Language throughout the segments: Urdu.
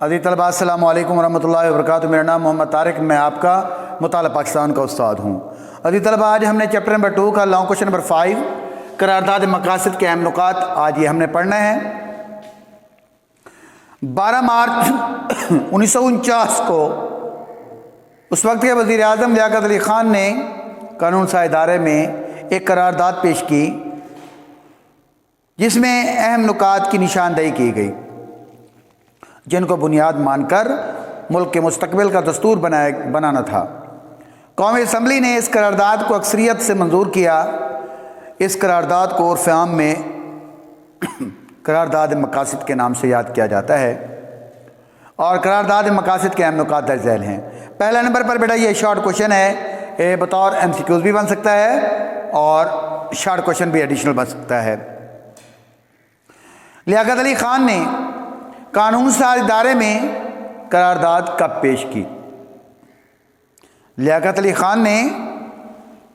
عزیز طلباء السلام علیکم ورحمۃ اللہ وبرکاتہ۔ میرا نام محمد طارق، میں آپ کا مطالعہ پاکستان کا استاد ہوں۔ عزیز طلباء، آج ہم نے چیپٹر نمبر 2 کا لانگ کوشچن نمبر 5 قرارداد مقاصد کے اہم نکات آج یہ ہم نے پڑھنا ہے۔ 12 مارچ 1949 کو اس وقت کے وزیر اعظم لیاقت علی خان نے قانون ساز ادارے میں ایک قرارداد پیش کی جس میں اہم نکات کی نشاندہی کی گئی، جن کو بنیاد مان کر ملک کے مستقبل کا دستور بنانا تھا۔ قومی اسمبلی نے اس قرارداد کو اکثریت سے منظور کیا۔ اس قرارداد کو عرف عام میں قرارداد مقاصد کے نام سے یاد کیا جاتا ہے، اور قرارداد مقاصد کے اہم نکات درج ذیل ہیں۔ پہلا نمبر پر بیٹا یہ شارٹ کوشچن ہے، یہ بطور MCQs بھی بن سکتا ہے اور شارٹ کوشچن بھی ایڈیشنل بن سکتا ہے۔ لیاقت علی خان نے قانون ساز ادارے میں قرارداد کب پیش کی؟ لیاقت علی خان نے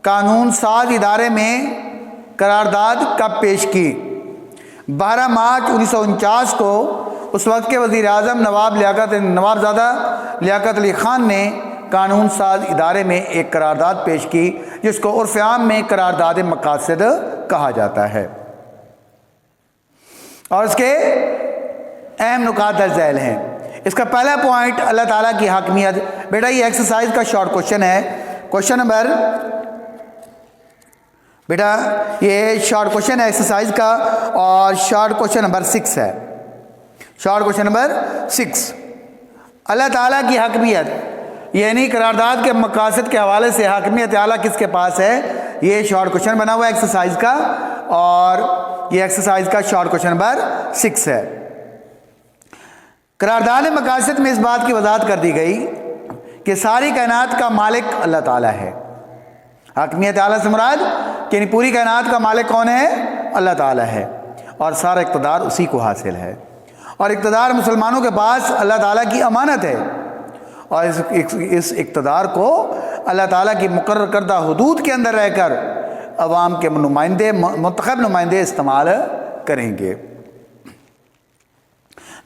قانون ساز ادارے میں قرارداد کب پیش کی؟ 12 مارچ 1949 کو اس وقت کے وزیر اعظم نوابزادہ لیاقت علی خان نے قانون ساز ادارے میں ایک قرارداد پیش کی جس کو عرف عام میں قرارداد مقاصد کہا جاتا ہے، اور اس کے اہم نکات درج ذیل ہیں۔ اس کا پہلا پوائنٹ اللہ تعالیٰ کی حاکمیت۔ بیٹا یہ ایکسرسائز کا شارٹ کوشچن ہے، کوشچن نمبر بیٹا یہ شارٹ کوشچن ہے ایکسرسائز کا، اور شارٹ کوشچن نمبر 6 ہے۔ شارٹ کوشچن نمبر 6، اللہ تعالیٰ کی حاکمیت، یعنی قرارداد کے مقاصد کے حوالے سے حاکمیت اعلیٰ کس کے پاس ہے؟ یہ شارٹ کوشچن بنا ہوا ہے ایکسرسائز کا، اور یہ ایکسرسائز کا شارٹ کوشچن نمبر 6 ہے۔ قرارداد مقاصد میں اس بات کی وضاحت کر دی گئی کہ ساری کائنات کا مالک اللہ تعالیٰ ہے۔ حاکمیت اعلیٰ سے مراد یعنی پوری کائنات کا مالک کون ہے؟ اللہ تعالیٰ ہے، اور سارا اقتدار اسی کو حاصل ہے، اور اقتدار مسلمانوں کے پاس اللہ تعالیٰ کی امانت ہے، اور اس اقتدار کو اللہ تعالیٰ کی مقرر کردہ حدود کے اندر رہ کر عوام کے منتخب نمائندے استعمال کریں گے۔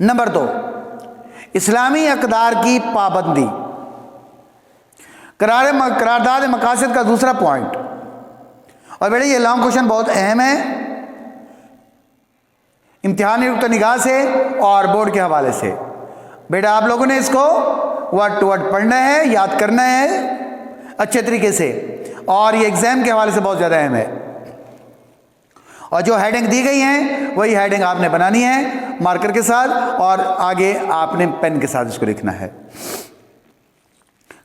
نمبر 2، اسلامی اقدار کی پابندی۔ قرارداد مقاصد کا دوسرا پوائنٹ، اور بیٹے یہ لانگ کوشچن بہت اہم ہے امتحانی نقطہ نگاہ سے اور بورڈ کے حوالے سے۔ بیٹا آپ لوگوں نے اس کو ورڈ ٹو ورڈ پڑھنا ہے، یاد کرنا ہے اچھے طریقے سے، اور یہ ایگزام کے حوالے سے بہت زیادہ اہم ہے، اور جو ہیڈنگ دی گئی ہیں وہی ہیڈنگ آپ نے بنانی ہے مارکر کے ساتھ، اور آگے آپ نے پین کے ساتھ اس کو لکھنا ہے۔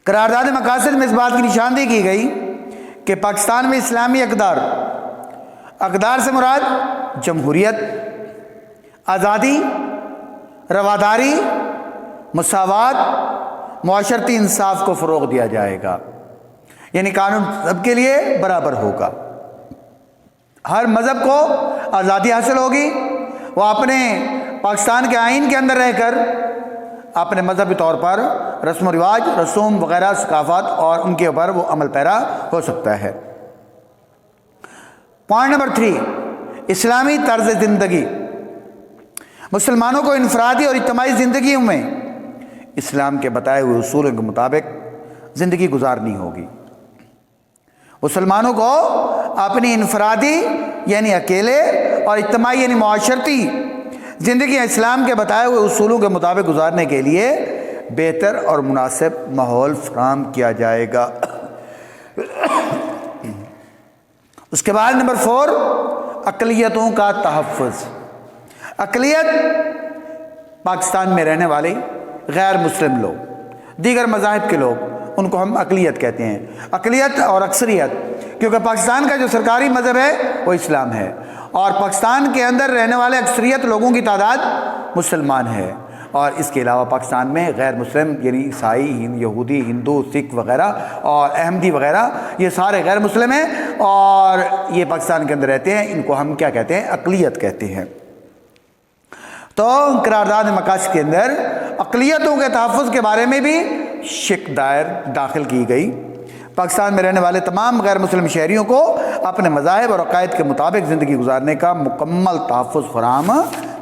قرارداد مقاصد میں اس بات کی نشاندہی کی گئی کہ پاکستان میں اسلامی اقدار سے مراد جمہوریت، آزادی، رواداری، مساوات، معاشرتی انصاف کو فروغ دیا جائے گا، یعنی قانون سب کے لیے برابر ہوگا، ہر مذہب کو آزادی حاصل ہوگی، وہ اپنے پاکستان کے آئین کے اندر رہ کر اپنے مذہبی طور پر رسم و رواج، رسوم وغیرہ، ثقافت اور ان کے اوپر وہ عمل پیرا ہو سکتا ہے۔ پوائنٹ نمبر 3، اسلامی طرز زندگی۔ مسلمانوں کو انفرادی اور اجتماعی زندگیوں میں اسلام کے بتائے ہوئے اصولوں کے مطابق زندگی گزارنی ہوگی۔ مسلمانوں کو اپنی انفرادی یعنی اکیلے اور اجتماعی یعنی معاشرتی زندگی اسلام کے بتائے ہوئے اصولوں کے مطابق گزارنے کے لیے بہتر اور مناسب ماحول فراہم کیا جائے گا۔ اس کے بعد نمبر 4، اقلیتوں کا تحفظ۔ اقلیت پاکستان میں رہنے والے غیر مسلم لوگ، دیگر مذاہب کے لوگ، ان کو ہم اقلیت کہتے ہیں۔ اقلیت اور اکثریت، کیونکہ پاکستان کا جو سرکاری مذہب ہے وہ اسلام ہے، اور پاکستان کے اندر رہنے والے اکثریت لوگوں کی تعداد مسلمان ہے، اور اس کے علاوہ پاکستان میں غیر مسلم یعنی عیسائی، یہودی، ہندو، سکھ وغیرہ اور احمدی وغیرہ، یہ سارے غیر مسلم ہیں، اور یہ پاکستان کے اندر رہتے ہیں۔ ان کو ہم کیا کہتے ہیں؟ اقلیت کہتے ہیں۔ تو قرارداد مقاصد کے اندر اقلیتوں کے تحفظ کے بارے میں بھی شق داخل کی گئی۔ پاکستان میں رہنے والے تمام غیر مسلم شہریوں کو اپنے مذاہب اور عقائد کے مطابق زندگی گزارنے کا مکمل تحفظ فراہم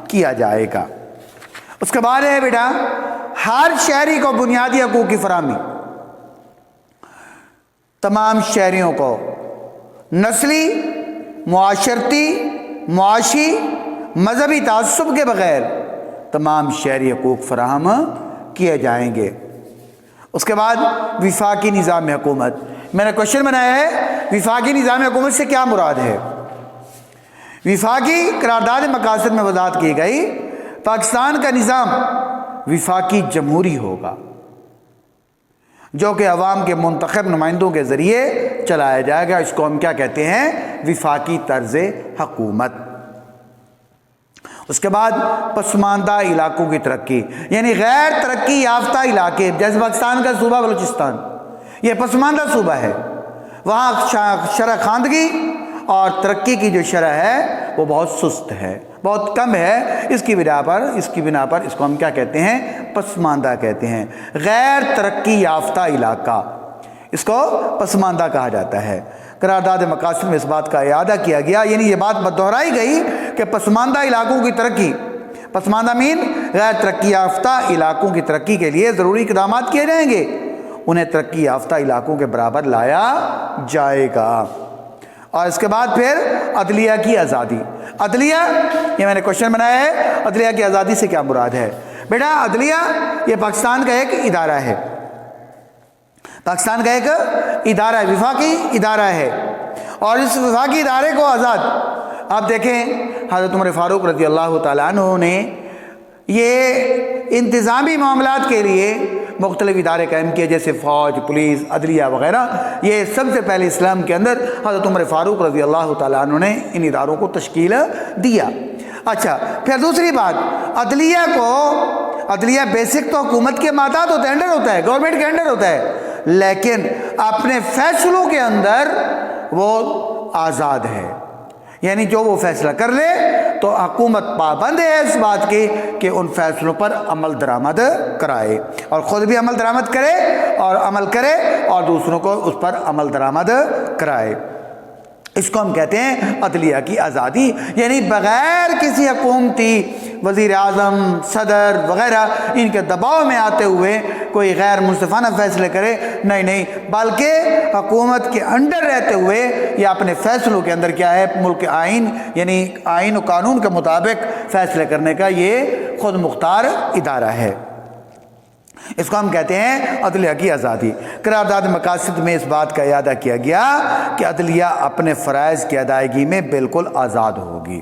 کیا جائے گا۔ اس کے بعد ہے بیٹا ہر شہری کو بنیادی حقوق کی فراہمی، تمام شہریوں کو نسلی، معاشرتی، معاشی، مذہبی تعصب کے بغیر تمام شہری حقوق فراہم کیے جائیں گے۔ اس کے بعد وفاقی نظام حکومت، میں نے کوشچن بنایا ہے وفاقی نظام حکومت سے کیا مراد ہے؟ وفاقی قرارداد مقاصد میں وضاحت کی گئی پاکستان کا نظام وفاقی جمہوری ہوگا جو کہ عوام کے منتخب نمائندوں کے ذریعے چلایا جائے گا۔ اس کو ہم کیا کہتے ہیں؟ وفاقی طرز حکومت۔ اس کے بعد پسماندہ علاقوں کی ترقی، یعنی غیر ترقی یافتہ علاقے، جیسے پاکستان کا صوبہ بلوچستان، یہ پسماندہ صوبہ ہے، وہاں شرح خواندگی اور ترقی کی جو شرح ہے وہ بہت سست ہے، بہت کم ہے۔ اس کی بنا پر اس کو ہم کیا کہتے ہیں؟ پسماندہ کہتے ہیں۔ غیر ترقی یافتہ علاقہ، اس کو پسماندہ کہا جاتا ہے۔ قرارداد مقاصد میں اس بات کا اعادہ کیا گیا، یعنی یہ بات دہرائی گئی کہ پسماندہ علاقوں کی ترقی، پسماندہ مین غیر ترقی یافتہ علاقوں کی ترقی کے لیے ضروری اقدامات کیے جائیں گے، انہیں ترقی یافتہ علاقوں کے برابر لایا جائے گا۔ اور اس کے بعد پھر عدلیہ کی آزادی۔ عدلیہ، یہ میں نے کوشچن بنایا ہے، عدلیہ کی آزادی سے کیا مراد ہے؟ بیٹا عدلیہ یہ پاکستان کا ایک ادارہ ہے، پاکستان کا ایک ادارہ ہے، وفاقی ادارہ ہے، اور اس وفاقی ادارے کو آزاد، آپ دیکھیں حضرت عمر فاروق رضی اللہ تعالیٰ عنہ نے یہ انتظامی معاملات کے لیے مختلف ادارے قائم کیے، جیسے فوج، پولیس، عدلیہ وغیرہ۔ یہ سب سے پہلے اسلام کے اندر حضرت عمر فاروق رضی اللہ تعالیٰ عنہ نے ان اداروں کو تشکیل دیا۔ اچھا، پھر دوسری بات، عدلیہ بیسک تو حکومت کے ماتحت ہوتا ہے، انڈر ہوتا ہے، گورنمنٹ کے انڈر ہوتا ہے، لیکن اپنے فیصلوں کے اندر وہ آزاد ہے، یعنی جو وہ فیصلہ کر لے تو حکومت پابند ہے اس بات کی کہ ان فیصلوں پر عمل درآمد کرائے، اور خود بھی عمل درآمد کرے اور عمل کرے اور دوسروں کو اس پر عمل درآمد کرائے۔ اس کو ہم کہتے ہیں عدلیہ کی آزادی، یعنی بغیر کسی حکومتی وزیر اعظم، صدر وغیرہ ان کے دباؤ میں آتے ہوئے کوئی غیر منصفانہ فیصلے کرے، نہیں، بلکہ حکومت کے انڈر رہتے ہوئے یا اپنے فیصلوں کے اندر کیا ہے، ملک آئین، یعنی آئین و قانون کے مطابق فیصلے کرنے کا یہ خود مختار ادارہ ہے۔ اس کو ہم کہتے ہیں عدلیہ کی آزادی۔ قرارداد مقاصد میں اس بات کا اعادہ کیا گیا کہ عدلیہ اپنے فرائض کی ادائیگی میں بالکل آزاد ہوگی،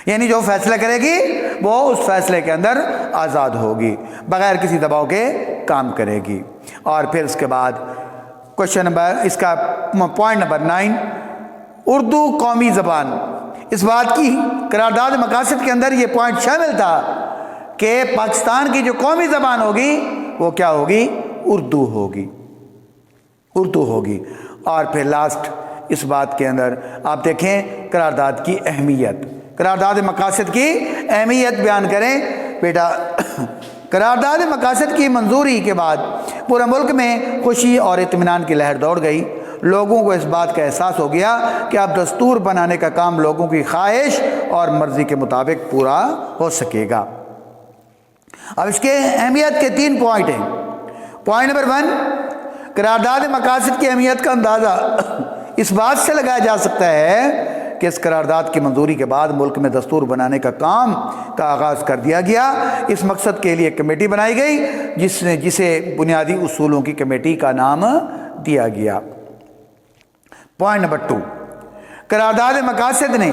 یعنی جو فیصلہ کرے گی وہ اس فیصلے کے اندر آزاد ہوگی، بغیر کسی دباؤ کے کام کرے گی۔ اور پھر اس کے بعد اس کا پوائنٹ نمبر 9، اردو قومی زبان۔ اس بات کی قرارداد مقاصد کے اندر یہ پوائنٹ شامل تھا کہ پاکستان کی جو قومی زبان ہوگی وہ کیا ہوگی؟ اردو ہوگی۔ اور پھر لاسٹ اس بات کے اندر آپ دیکھیں قرارداد کی اہمیت، قرارداد مقاصد کی اہمیت بیان کریں۔ بیٹا قرارداد مقاصد کی منظوری کے بعد پورے ملک میں خوشی اور اطمینان کی لہر دوڑ گئی، لوگوں کو اس بات کا احساس ہو گیا کہ اب دستور بنانے کا کام لوگوں کی خواہش اور مرضی کے مطابق پورا ہو سکے گا۔ اب اس کے اہمیت کے 3 پوائنٹ ہیں۔ پوائنٹ نمبر 1، قرارداد مقاصد کی اہمیت کا اندازہ اس بات سے لگایا جا سکتا ہے کہ اس قرارداد کی منظوری کے بعد ملک میں دستور بنانے کا کام کا آغاز کر دیا گیا۔ اس مقصد کے لیے کمیٹی بنائی گئی جسے بنیادی اصولوں کی کمیٹی کا نام دیا گیا۔ پوائنٹ نمبر 2، قرارداد مقاصد نے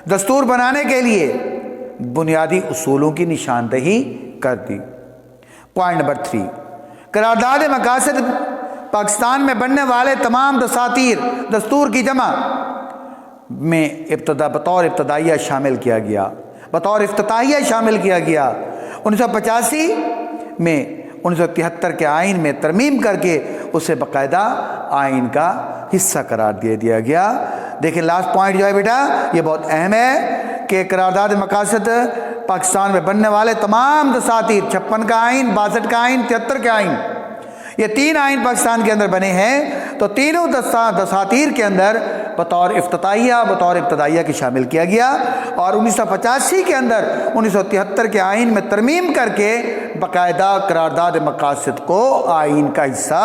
دستور بنانے کے لیے بنیادی اصولوں کی نشاندہی کر دی۔ پوائنٹ نمبر 3، قرارداد مقاصد پاکستان میں بننے والے تمام دساتیر، دستور کی جمع میں بطور ابتدائیہ شامل کیا گیا، بطور افتتاحیہ شامل کیا گیا۔ 1985 میں 1973 کے آئین میں ترمیم کر کے اسے باقاعدہ آئین کا حصہ قرار دیا گیا۔ دیکھیں لاسٹ پوائنٹ جو ہے بیٹا یہ بہت اہم ہے کہ قرارداد مقاصد پاکستان میں بننے والے تمام دساتیر، 56 کا آئین، 62 کا آئین، 73 کا آئین، یہ 3 آئین پاکستان کے اندر بنے ہیں، تو تینوں دساتیر کے اندر بطور افتتاحیہ، بطور ابتدائیہ کی شامل کیا گیا، اور 1985 کے اندر 1973 کے آئین میں ترمیم کر کے باقاعدہ قرارداد مقاصد کو آئین کا حصہ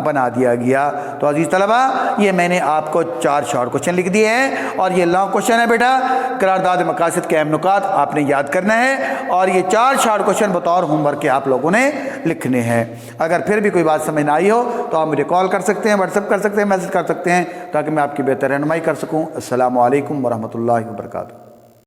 بنا دیا گیا۔ تو عزیز طلبہ، یہ میں نے آپ کو 4 شارٹ کوشچن لکھ دیے ہیں، اور یہ لانگ کوشچن ہے بیٹا۔ قرارداد مقاصد کے اہم نکات آپ نے یاد کرنا ہے، اور یہ 4 شارٹ کوشچن بطور ہوم ورک کے آپ لوگوں نے لکھنے ہیں۔ اگر پھر بھی کوئی بات سمجھ نہ آئی ہو تو آپ مجھے کال کر سکتے ہیں، واٹس ایپ کر سکتے ہیں، میسج کر سکتے ہیں، تاکہ میں آپ کی بہتر رہنمائی کر سکوں۔ السلام علیکم ورحمۃ اللہ وبرکاتہ۔